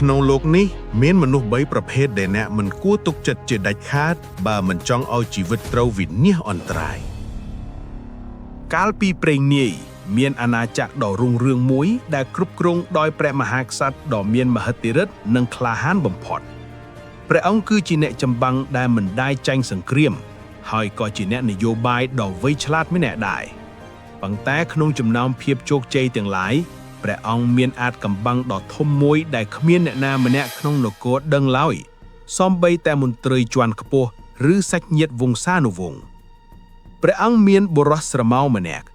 ក្នុងលោកនេះមានមនុស្ស3ប្រភេទដែលអ្នកមិនគួរទុកចិត្តជាដាច់ខាតបើមិនចង់ឲ្យជីវិតត្រូវវិនាសអន្តរាយកាលពីព្រេងនាយមានអាណាចក្រដ៏រុងរឿងមួយដែលគ្រប់គ្រងដោយព្រះមហាក្សត្រដ៏មានមហិទ្ធិឫទ្ធិនិងក្លាហានបំផុតព្រះអង្គគឺជាអ្នកចម្បាំងដែលមិនដាយចាញ់សង្គ្រាមហើយក៏ជាអ្នកនយោបាយដ៏វៃឆ្លាតម្នាក់ដែរប៉ុន្តែក្នុងចំណោមភាពជោគជ័យទាំងឡាយព្រះអង្គមានអាថ៌កំបាំងដ៏ធំមួយដែលគ្មានអ្នកណាម្នាក់ក្នុងនគរដឹងឡើយសូម្បីតែមន្ត្រីជាន់ខ្ពស់ឬសាច់ញាតិវង្សានុវង្សព្រះអង្គមានបុរសស្រមោលម្នាក់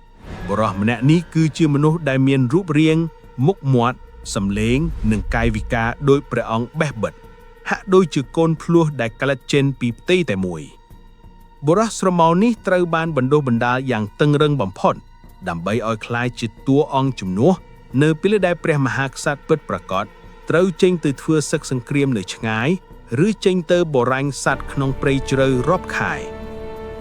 បុរសម្នាក់នេះគឺជាមនុស្សដែលមានរូបរាងមុខមាត់សម្លេងនិងកាយវិការដោយព្រះអង្គបេះបិទហាក់ដូចជាកូនភ្លោះដែលក្លិតចេញពីផ្ទៃតែមួយបុរសស្រមោលនេះត្រូវបានបណ្ដុះបណ្ដាលយ៉ាងតឹងរ៉ឹងបំផុតដើម្បីឲ្យក្លាយជាតួអង្គជំនួសនៅពេលដែលព្រះមហាក្សត្រពិតប្រាកដត្រូវចេញទៅធ្វើសឹកសង្គ្រាមនៅឆ្ងាយឬចេញទៅបរ៉ាញ់សត្វក្នុងព្រៃជ្រៅរាប់ខែ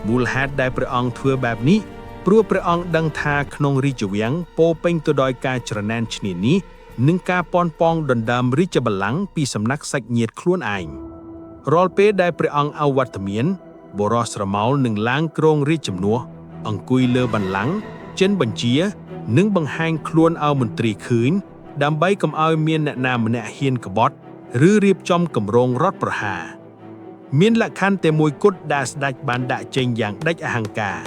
មូលហេតុដែលព្រះអង្គធ្វើបែបនេះព្រោះព្រះអង្គដឹងថាក្នុងរាជវាំងពោពេញទៅដោយការច្រណែនឈ្នានីសនិងការប៉ុនប៉ងដណ្ដើមរាជបល្ល័ង្កពីសំណាក់សាច់ញាតិខ្លួនឯងរាល់ពេលដែលព្រះអង្គអវត្តមានបុរសស្រមោលនឹងឡើងគ្រងរាជជំនួសអង្គុយលើបល្ល័ង្កចិនបញ្ជានិងបង្ហាញខ្លួនឲ្យមន្ត្រីឃើញដើម្បីកុំឲ្យមានអ្នកណាម្នាក់ហ៊ានក្បត់ឬរៀបចំគម្រោងរដ្ឋប្រហារមានលក្ខខណ្ឌតែមួយគត់ដែលស្ដេចបានដាក់ចេញយ៉ាងដាច់អហង្ការ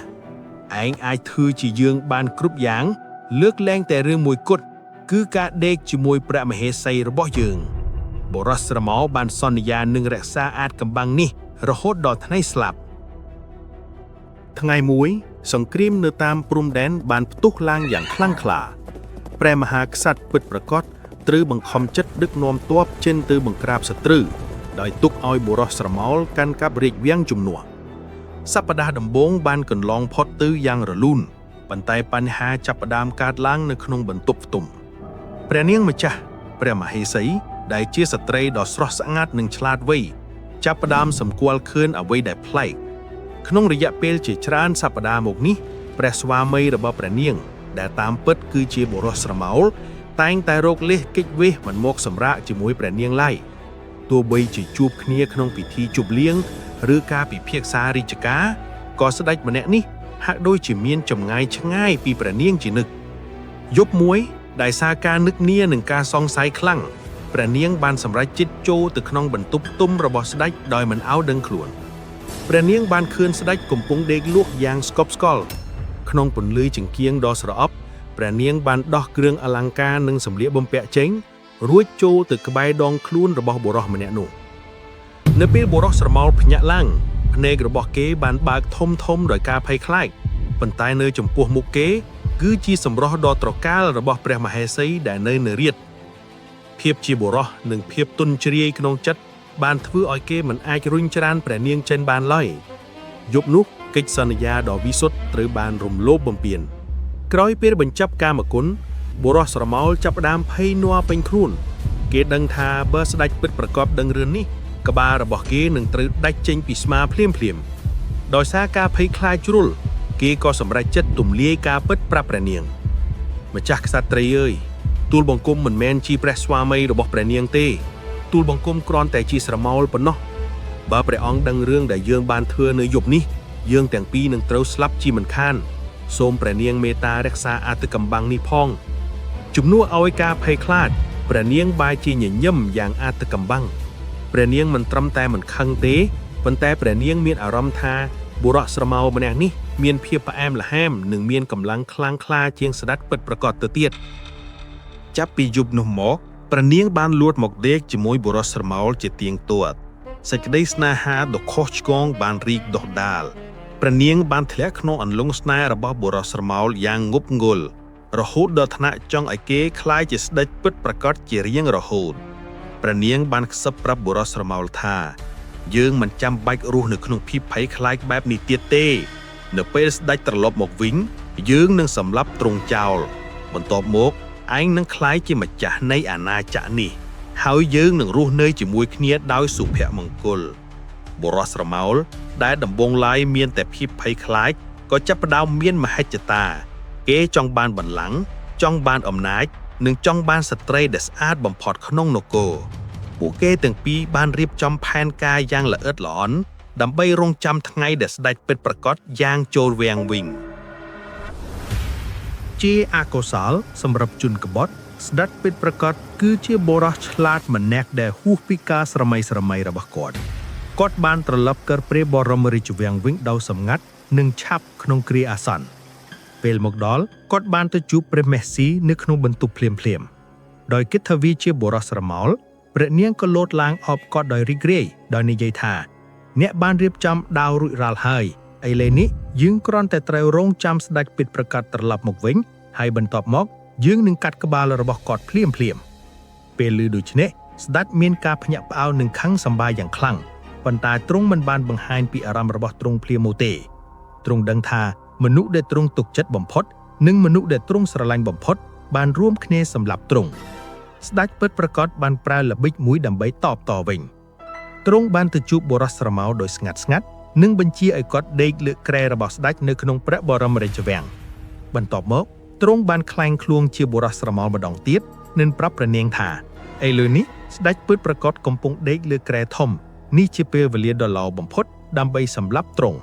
ឯងអាចធ្វើជាយើងបានគ្រប់យ៉ាងលើកលែងតែរឿងមួយគត់គឺការដេកជាមួយព្រះមហេសីរបស់យើងបុរសស្រមោលបានសន្យានឹងរក្សាអាថ៌កំបាំងនេះរហូតដល់ថ្ងៃស្លាប់ថ្ងៃមួយសង្គ្រាមនៅតាមព្រំដែនបានផ្ទុះឡើងយ៉ាងខ្លាំងក្លាព្រះមហាក្សត្រពិតប្រាកដត្រូវបង្ខំចិត្តដឹកនាំទ័ពចេញទៅបង្ក្រាបសត្រូវដោយទុកឲ្យបុរសស្រមោលកាន់កាប់រាជវាំងជំនួសសប្តាហ៍ដំបូងបានកន្លងផុតទៅយ៉ាងរលូនប៉ុន្តែបញ្ហាចាប់ផ្ដើមកើតឡើងនៅក្នុងបន្ទប់ផ្ទុំព្រះនាងម្ចាស់ព្រះមហេសីដែលជាស្ត្រីដ៏ស្រស់ស្ងាត់និងឆ្លាតវៃចាប់ផ្ដើមសម្គាល់ឃើញអ្វីដែលប្លែកក្នុងរយៈពេលជាច្រើនសប្តាហ៍មកនេះព្រះស្វាមីរបស់ព្រះនាងដែលតាមពិតគឺជាបុរសស្រមោលតែងតែរកលេសកិច្ចវេះមិនមកសម្រាកជាមួយព្រះនាងឡើយទោះបីជាជួបគ្នាក្នុងពិធីជប់លៀងឬការពិភាក្សារាជការក៏ស្ដេចម្នាក់នេះហាក់ដូចជាមានចម្ងាយឆ្ងាយពីព្រះនាងជានិច្ចយប់មួយដោយសារការនឹកនានិងការសង្ស័យខ្លាំងព្រះនាងបានសម្រេចចិត្តចូលទៅក្នុងបន្ទប់ផ្ទុំរបស់ស្ដេចដោយមិនឲ្យដឹងខ្លួនព្រះនាងបានឃើញស្ដេចកំពុងដេកលក់យ៉ាងស្កប់ស្កល់ក្នុងពន្លឺចង្គៀងដ៏ស្រអប់ព្រះនាងបានដោះគ្រឿងអលង្ការនិងសម្លៀកបំពាក់ចេញរួចចូលទៅក្បែរដងខ្លួនរបស់បុរសម្នាក់នោះនៅពេលបុរសស្រមោលភ្ញាក់ឡើងភ្នែករបស់គេបានបើកធំដោយការភ័យខ្លាចប៉ុន្តែនៅចំពោះមុខគេគឺជាសម្រស់ដ៏ត្រកាលរបស់ព្រះមហេសីដែលនៅរាជភាពជាបុរសនិងភាពទន់ជ្រាយក្នុងចិត្តបានធ្វើឲ្យគេមិនអាចរុញច្រានព្រះនាងចេញបានឡើយយប់នោះកិច្ចសន្យាដ៏វិសុទ្ធត្រូវបានរំលោភបំពានក្រោយពេលបញ្ចប់កាមគុណបុរសស្រមោលចាប់ផ្ដើមភ័យនឿពេញខ្លួនគេដឹងថាបើស្ដេចពិតប្រាកដដឹងរឿងនេះក្បាលរបស់គេនឹងត្រូវដាច់ចេញពីស្មាភ្លាមដោយសារការភ័យខ្លាចជ្រុលគេក៏សម្រេចចិត្តទម្លាយការពិតប្រាប់ព្រះនាងម្ចាស់ក្សត្រីអើយទូលបង្គំមិនមែនជាព្រះស្វាមីរបស់ព្រះនាងទេទូលបង្គំគ្រាន់តែជាស្រមោលប៉ុណ្ណោះបើព្រះអង្គដឹងរឿងដែលយើងបានធ្វើនៅយប់នេះយើងទាំងពីរនឹងត្រូវស្លាប់ជាមិនខានសូមព្រះនាងមេត្តារក្សាអាថ៌កំបាំងនេះផងជំនួសឲ្យការភ័យខ្លាចព្រះនាងបែរជាញញឹមយ៉ាងអាថ៌កំបាំងព្រះនាងមិនត្រឹមតែមិនខឹងទេប៉ុន្តែព្រះនាងមានអារម្មណ៍ថាបុរសស្រមោលម្នាក់នេះមានភាពផ្អែមល្ហែមនិងមានកម្លាំងខ្លាំងក្លាជាងស្ដេចពិតប្រាកដទៅទៀតចាប់ពីយប់នោះមកព្រះនាងបានលួចមកដេកជាមួយបុរសស្រមោលជាទៀងទាត់សេចក្តីស្នេហាដ៏ខុសឆ្គងបានរីកដុះដាលព្រះនាងបានធ្លាក់ក្នុងអន្លង់ស្នេហ៍របស់បុរសស្រមោលយ៉ាងងប់ងល់រហូតដល់ថ្នាក់ចង់ឲ្យគេក្លាយជាស្ដេចពិតប្រាកដជារៀងរហូតព្រះនាងបានខ្សឹបប្រាប់បុរសស្រមោលថាយើងមិនចាំបាច់រស់នៅក្នុងភាពភ័យខ្លាចបែបនេះទៀតទេនៅពេលស្ដេចត្រឡប់មកវិញយើងនឹងសម្លាប់ទ្រង់ចោលបន្ទាប់មកឯងនឹងក្លាយជាម្ចាស់នៃអាណាចក្រនេះហើយយើងនឹងរស់នៅជាមួយគ្នាដោយសុភមង្គលបុរសស្រមោលដែលដំបូងឡើយមានតែភាពភ័យខ្លាចក៏ចាប់ផ្ដើមមានមហិច្ឆតាគេចង់បានបល្ល័ង្កចង់បានអំណាចនិងចង់បានស្ត្រីដែលស្អាតបំផុតក្នុងនគរ ពួកគេទាំងពីរបានរៀបចំផែនការយ៉ាងល្អិតល្អន់ដើម្បីរងចាំថ្ងៃដែលស្ដេចពិតប្រាកដយ៉ាងចូលវាំងវិញជាអកុសលសម្រាប់ជនក្បត់ស្ដេចពិតប្រាកដគឺជាបុរសឆ្លាតម្នាក់ដែលហួសពីការស្រមៃរបស់គាត់បានត្រឡប់កើតព្រះបរមរាជវាំងវិញដោយសម្ងាត់និងឆាប់ក្នុងគ្រាអាសន្នពេលមកដល់គាត់បានទៅជួបព្រះមេស៊ីនៅក្នុងបន្ទប់ភ្លាមដោយគិតថាវាជាបុរសស្រមោលព្រះនាងក៏លោតឡើងអបគាត់ដោយរីករាយដោយនិយាយថាអ្នកបានរៀបចំដាវរួចរាល់ហើយឥឡូវនេះយើងគ្រាន់តែត្រូវរងចាំស្ដេចពិតប្រាកដត្រឡប់មកវិញហើយបន្ទាប់មកយើងនឹងកាត់ក្បាលរបស់គាត់ភ្លាមពេលឮដូច្នេះស្ដេចមានការភ្ញាក់ផ្អើលនិងខឹងសម្បាយ៉ាងខ្លាំងប៉ុន្តែទ្រង់មិនបានបង្ហាញពីអារម្មណ៍របស់ទ្រង់ភ្លាមមកទេទ្រង់ដឹងថាមនុស្សដែលទ្រង់ទុកចិត្តបំផុតនិងមនុស្សដែលទ្រង់ស្រឡាញ់បំផុតបានរួមគ្នាសម្លាប់ទ្រង់ស្ដេចពិតប្រាកដបានប្រើល្បិចមួយដើម្បីតបតវិញទ្រង់បានទៅជួបបុរសស្រមោលដោយស្ងាត់និងបញ្ជាឲ្យគាត់ដេកលើក្រែរបស់ស្ដេចនៅក្នុងព្រះបរមរាជវាំងបន្ទាប់មកទ្រង់បានក្លែងខ្លួនជាបុរសស្រមោលម្ដងទៀតនិងប្រាប់ព្រះនាងថាឥឡូវនេះស្ដេចពិតប្រាកដកំពុងដេកលើក្រែធំនេះជាពេលវេលាដ៏ល្អបំផុតដើម្បីសម្លាប់ទ្រង់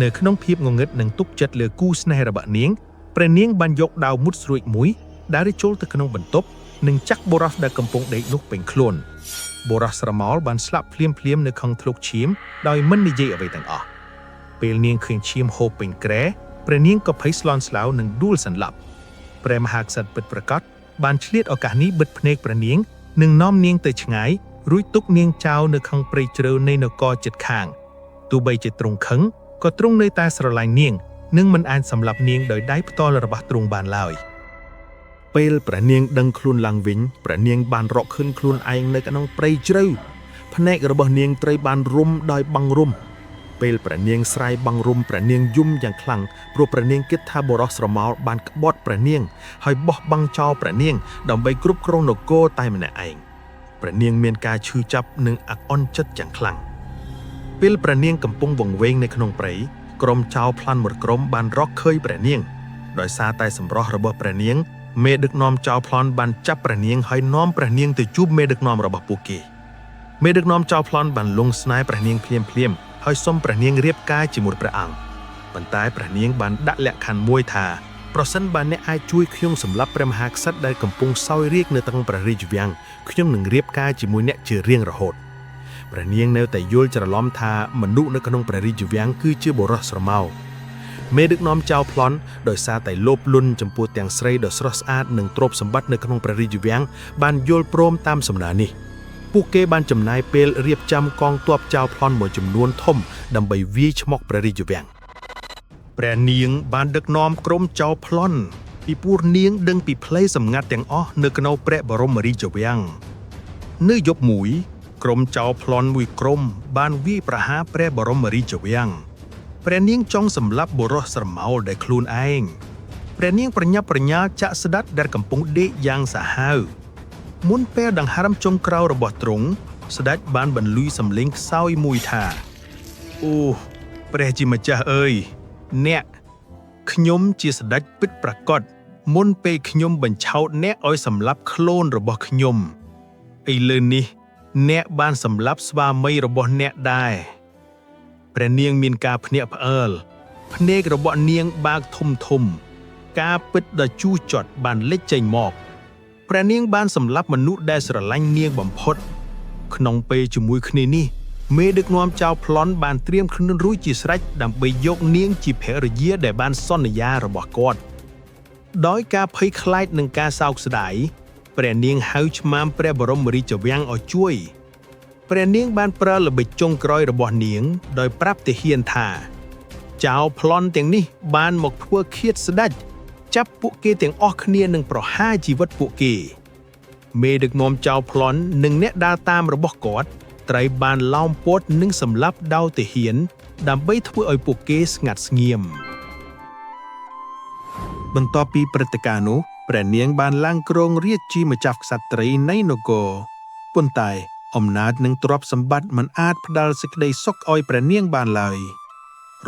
នៅក្នុងភាពងងឹតនិងទុកចិត្តលើគូស្នេហ៍របស់នាងព្រះនាងបានយកដាវមុតស្រួចមួយដើរចូលទៅក្នុងបន្ទប់និងចាក់បុរសដែលកំពុងដេកនោះពេញខ្លួនបុរសស្រមោលបានស្លាប់ភ្លាមនៅក្នុងធ្លុកឈាមដោយមិននិយាយអ្វីទាំងអស់ពេលនាងឃើញឈាមហូរពេញក្រែព្រះនាងក៏ភ័យស្លន់ស្លោនិងដួលសន្លប់ព្រះមហាក្សត្រពិតប្រាកដបានឆ្លៀតឱកាសនេះបិទភ្នែកព្រះនាងនិងនាំនាងទៅឆ្ងាយរួចទុកនាងចោលនៅក្នុងព្រៃជ្រៅនៃនគរជិតខាងទោះបីជាទ្រង់ខឹងក៏ទ្រង់នៅតែស្រឡាញ់នាងនិងមិនអាចសម្លាប់នាងដោយដៃផ្ទាល់របស់ទ្រង់បានឡើយពេលព្រះនាងដឹងខ្លួនឡើងវិញព្រះនាងបានរកឃើញខ្លួនឯងនៅក្នុងព្រៃជ្រៅភ្នែករបស់នាងត្រូវបានរុំដោយបង់រុំពេលព្រះនាងស្រាយបង់រុំព្រះនាងយំយ៉ាងខ្លាំងព្រោះព្រះនាងគិតថាបុរសស្រមោលបានក្បត់ព្រះនាងហើយបោះបង់ចោលព្រះនាងដើម្បីគ្រប់គ្រងនគរតែម្នាក់ឯងព្រះនាងមានការឈឺចាប់និងអាក់អន់ចិត្តយ៉ាងខ្លាំងពេលព្រះនាងកំពុងវង្វេងនៅក្នុងព្រៃក្រុមចោរប្លន់មួយក្រុមបានរកឃើញព្រះនាងដោយសារតែសម្រស់របស់ព្រះនាងមេដឹកនាំចោរប្លន់បានចាប់ព្រះនាងហើយនាំព្រះនាងទៅជួបមេដឹកនាំរបស់ពួកគេមេដឹកនាំចោរប្លន់បានលង់ស្នេហ៍ព្រះនាងភ្លាមហើយសុំព្រះនាងរៀបការជាមួយព្រះអង្គប៉ុន្តែព្រះនាងបានដាក់លក្ខខណ្ឌមួយថាប្រសិនបើអ្នកអាចជួយខ្ញុំសម្លាប់ព្រះមហាក្សត្រដែលកំពុងសោយរាជ្យនៅក្នុងព្រះរាជវាំងខ្ញុំនឹងរៀបការជាមួយអ្នកជារៀងរហូតព្រះនាងនៅតែយល់ច្រឡំថាមនុស្សនៅក្នុងព្រះរាជវាំងគឺជាបុរសស្រមោលមេដឹកនាំចោរប្លន់ដោយសារតែលោភលន់ចំពោះទាំងស្រីដ៏ស្រស់ស្អាតនិងទ្រព្យសម្បត្តិនៅក្នុងព្រះរាជវាំងបានយល់ព្រមតាមសំណើនេះពួកគេបានចំណាយពេលរៀបចំកងទ័ពចោរប្លន់មួយចំនួនធំដើម្បីវាយឆ្មក់ព្រះរាជវាំងព្រះនាងបានដឹកនាំក្រុមចោរប្លន់ពីពួកនាងដឹងពីផ្លូវសម្ងាត់ទាំងអស់នៅក្នុងព្រះបរមរាជវាំងនៅយប់មួយក្រុមចោរប្លន់មួយក្រុមបានវាយប្រហារព្រះបរមរាជវាំងព្រះនាងចង់សម្លាប់បុរសស្រមោលដែលខ្លួនឯងព្រះនាងប្រញាប់ប្រញាល់ចាក់ស្ដេចដែលកំពុងដេកយ៉ាងសាហាវមុនពេលដង្ហើមចុងក្រោយរបស់ទ្រង់ស្ដេចបានបន្លឺសំឡេងខ្សោយមួយថាអូព្រះជាម្ចាស់អើយអ្នកខ្ញុំជាស្ដេចពិតប្រាកដមុនពេលខ្ញុំបញ្ឆោតអ្នកឲ្យសម្លាប់ខ្លួនរបស់ខ្ញុំឥឡូវនេះអ្នកបានសម្លាប់ស្វាមីរបស់អ្នកដែរព្រះនាងមានការភ្ញាក់ផ្អើលភ្នែករបស់នាងបើកធំការពិតដ៏ជូរចត់បានលេចចេញមកព្រះនាងបានសម្លាប់មនុស្សដែលស្រឡាញ់នាងបំផុតក្នុងពេលជាមួយគ្នានេះមេដឹកនាំចៅប្លន់បានត្រៀមខ្លួនរួចជាស្រេចដើម្បីយកនាងជាភរិយាដែលបានសន្យារបស់គាត់ដោយការភ័យខ្លាចនិងការសោកស្ដាយព្រះនាងហៅឆ្មាំព្រះបរមរាជវាំងឲ្យជួយព្រះនាងបានប្រើល្បិចចុងក្រោយរបស់នាងដោយប្រាប់ទាហានថាចៅប្លន់ទាំងនេះបានមកធ្វើឃាតស្ដេចចាប់ពួកគេទាំងអស់គ្នានឹងប្រហារជីវិតពួកគេមេដឹកនាំចៅប្លន់និងអ្នកដើរតាមរបស់គាត់ត្រូវបានឡោមព័ទ្ធនិងសម្លាប់ដោយទាហានដើម្បីធ្វើឲ្យពួកគេស្ងាត់ស្ងៀមបន្ទាប់ពីព្រឹត្តិការណ៍នោះព្រះនាងបានឡើងគ្រងរាជ្យជាម្ចាស់ក្សត្រីនៃនគរប៉ុន្តែអំណាចនិងទ្រព្យសម្បត្តិមិនអាចផ្ដល់សេចក្តីសុខឲ្យព្រះនាងបានឡើយ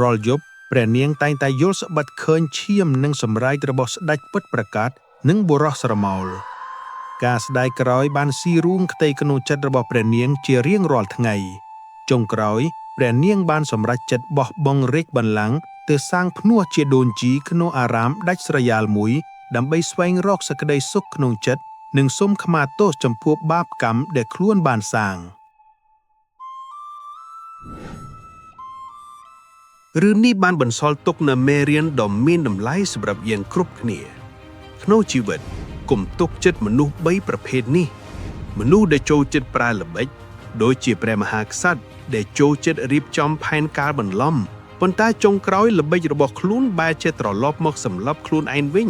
រាល់យប់ព្រះនាងតែងតែយល់ស្បិតឃើញឈាមនិងសម្រែករបស់ស្ដេចពិតប្រាកដនិងបុរសស្រមោល ការស្ដាយក្រោយបានស៊ីរូងក្តីក្នុងចិត្តរបស់ព្រះនាងជារៀងរាល់ថ្ងៃចុងក្រោយព្រះនាងបានសម្រេចចិត្តបោះបង់រាជបល្ល័ង្កទៅសាងភ្នួសជាដូនជីក្នុងអារាមដាច់ស្រយាលមួយដើម្បីស្វែងរកសេចក្តីសុខក្នុងចិត្តនិងសូមខមាទោសចំពោះបាបកម្មដែលខ្លួនបានសាងរឿងនេះបានបន្សល់ទុកនូវមេរៀនដ៏មានតម្លៃសម្រាប់យើងគ្រប់គ្នាក្នុងជីវិតកុំទុកចិត្តមនុស្ស3ប្រភេទនេះមនុស្សដែលចូលចិត្តប្រើល្បិចដូចជាព្រះមហាក្សត្រដែលចូលចិត្តរៀបចំផែនការបន្លំប៉ុន្តែចុងក្រោយល្បិចរបស់ខ្លួនបែរជាត្រឡប់មកសម្លាប់ខ្លួនឯងវិញ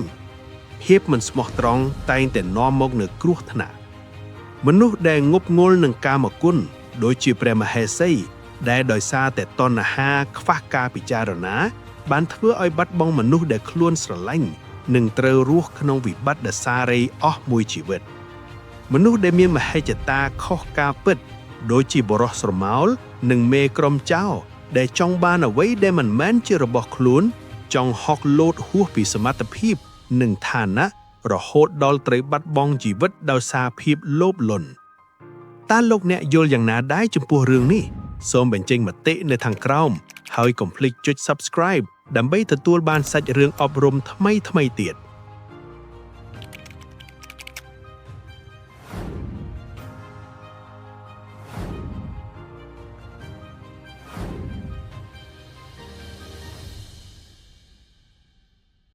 ភាពមិនស្មោះត្រង់តែងតែនាំមកនូវគ្រោះថ្នាក់មនុស្សដែលងប់ងល់នឹងកាមគុណដូចជាព្រះមហេសីដែលដោយសារតែតណ្ហាខ្វះការពិចារណាបានធ្វើឲ្យបាត់បង់មនុស្សដែលខ្លួនស្រឡាញ់និងត្រូវរស់ក្នុងវិបត្តិដសារីអស់មួយជីវិតមនុស្សដែលមានមហិច្ឆតាខុសការពិតដូចជាបរិសស្រមោលនិងមេក្រុមចៅដែលចង់បានអ្វីដែលមិនមែនជារបស់ខ្លួនចង់ហុកលោតហួសពីសមត្ថភាពនិងឋានៈរហូតដល់ត្រូវបាត់បង់ជីវិតដោយសារភាពលោភលន់តើលោកអ្នកយល់យ៉ាងណាដែរចំពោះរឿងនេះសូមបញ្ចេញមតិនៅខាងក្រោមហើយកុំភ្លេចចុច Subscribe ដើម្បីទទួលបានសាច់រឿងអប់រំថ្មីៗទៀត